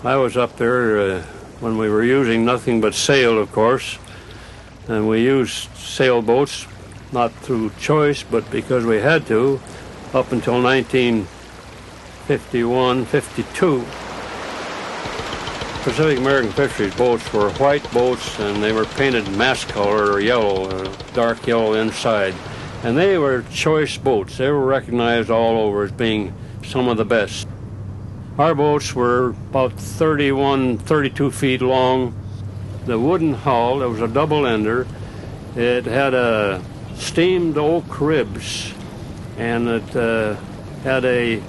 I was up there when we were using nothing but sail, of course, and we used sailboats not through choice, but because we had to, up until 1951, 52. Pacific American Fisheries boats were white boats, and they were painted mast color or yellow, dark yellow inside. And they were choice boats. They were recognized all over as being some of the best. Our boats were about 31, 32 feet long. The wooden hull, it was a double-ender. It had a steamed oak ribs, and it had a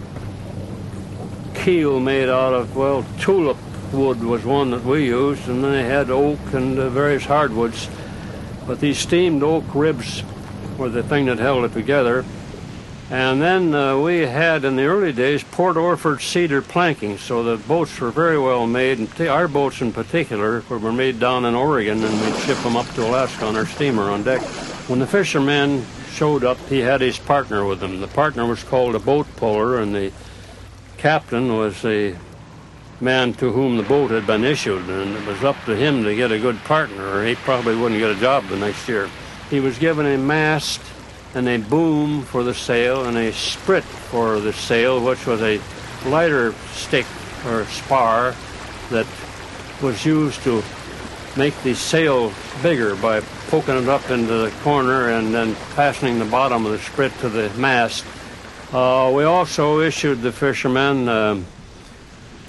keel made out of, well, tulip wood was one that we used, and then they had oak and various hardwoods. But these steamed oak ribs were the thing that held it together. And then we had, in the early days, Port Orford cedar planking, so the boats were very well made, and our boats in particular were made down in Oregon, and we'd ship them up to Alaska on our steamer on deck. When the fisherman showed up, he had his partner with him. The partner was called a boat puller, and the captain was the man to whom the boat had been issued, and it was up to him to get a good partner, or he probably wouldn't get a job the next year. He was given a mast and a boom for the sail and a sprit for the sail, which was a lighter stick or spar that was used to make the sail bigger by poking it up into the corner and then fastening the bottom of the sprit to the mast. We also issued the fishermen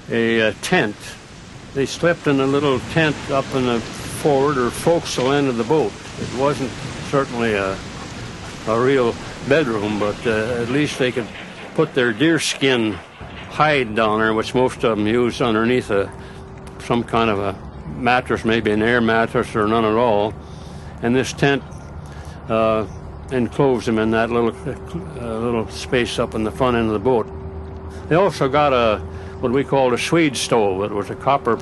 a tent. They slept in a little tent up in the forward or forecastle end of the boat. It wasn't certainly a real bedroom, but at least they could put their deerskin hide down there, which most of them use underneath some kind of a mattress, maybe an air mattress or none at all. And this tent enclosed them in that little space up in the front end of the boat. They also got what we called a Swede stove. It was a copper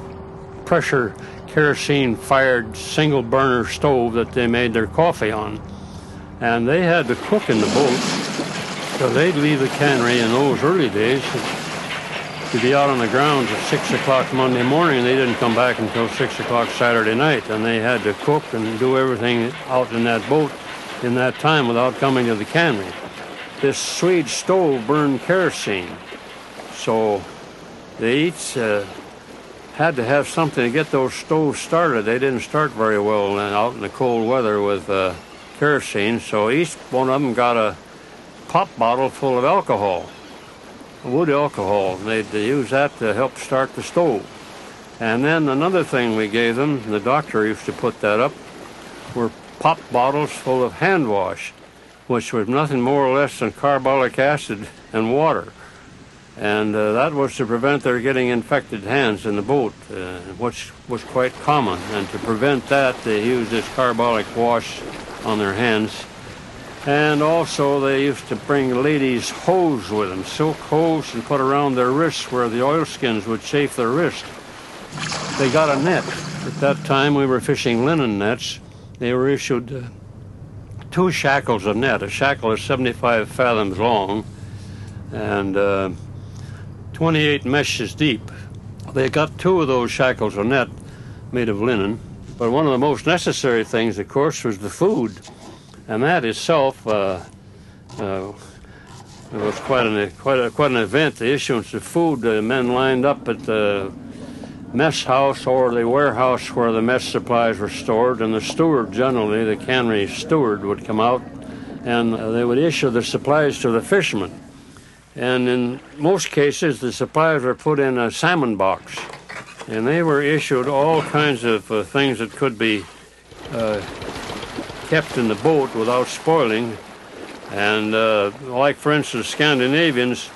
pressure kerosene-fired single-burner stove that they made their coffee on. And they had to cook in the boat, so they'd leave the cannery in those early days to be out on the grounds at 6 o'clock Monday morning, and they didn't come back until 6 o'clock Saturday night, and they had to cook and do everything out in that boat in that time without coming to the cannery. This Swede stove burned kerosene, so they each had to have something to get those stoves started. They didn't start very well out in the cold weather with kerosene, so each one of them got a pop bottle full of alcohol, wood alcohol. They'd use that to help start the stove. And then another thing we gave them, the doctor used to put that up, were pop bottles full of hand wash, which was nothing more or less than carbolic acid and water. And that was to prevent their getting infected hands in the boat, which was quite common. And to prevent that, they used this carbolic wash on their hands. And also they used to bring ladies' hose with them, silk hose, and put around their wrists where the oilskins would chafe their wrist. They got a net. At that time we were fishing linen nets. They were issued 2 shackles of net. A shackle is 75 fathoms long and 28 meshes deep. They got 2 of those shackles of net made of linen. But one of the most necessary things, of course, was the food. And that itself it was quite an event, the issuance of food. The men lined up at the mess house or the warehouse where the mess supplies were stored, and the steward, generally, the cannery steward, would come out, and they would issue the supplies to the fishermen. And in most cases, the supplies were put in a salmon box, and they were issued all kinds of things that could be kept in the boat without spoiling. And like, for instance, Scandinavians,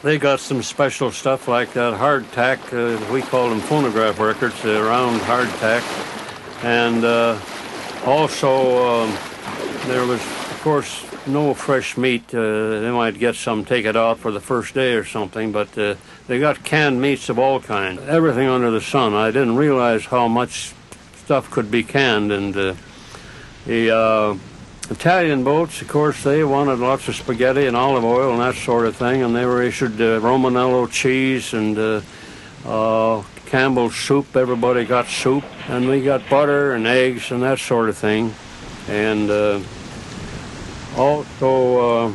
they got some special stuff like that hardtack. We call them phonograph records, round hardtack. And also there was, of course, no fresh meat. They might get some, take it out for the first day or something, but they got canned meats of all kinds. Everything under the sun. I didn't realize how much stuff could be canned. And the Italian boats, of course, they wanted lots of spaghetti and olive oil and that sort of thing, and they were issued Romanello cheese and Campbell's soup, everybody got soup, and we got butter and eggs and that sort of thing. And also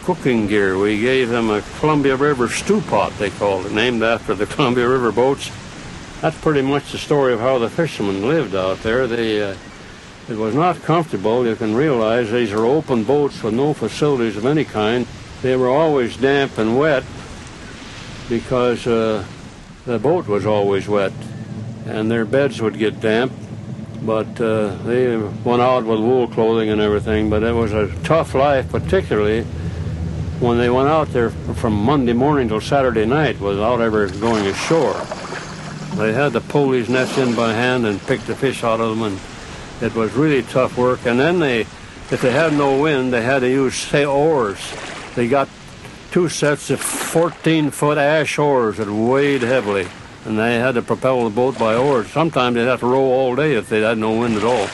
cooking gear. We gave them a Columbia River stew pot, they called it, named after the Columbia River boats. That's pretty much the story of how the fishermen lived out there. It was not comfortable. You can realize these are open boats with no facilities of any kind. They were always damp and wet because the boat was always wet, and their beds would get damp. But they went out with wool clothing and everything, but it was a tough life, particularly when they went out there from Monday morning till Saturday night without ever going ashore. They had to pull these nets in by hand and pick the fish out of them, and it was really tough work. And then if they had no wind, they had to use oars. They got 2 sets of 14-foot ash oars that weighed heavily, and they had to propel the boat by oars. Sometimes they'd have to row all day if they had no wind at all.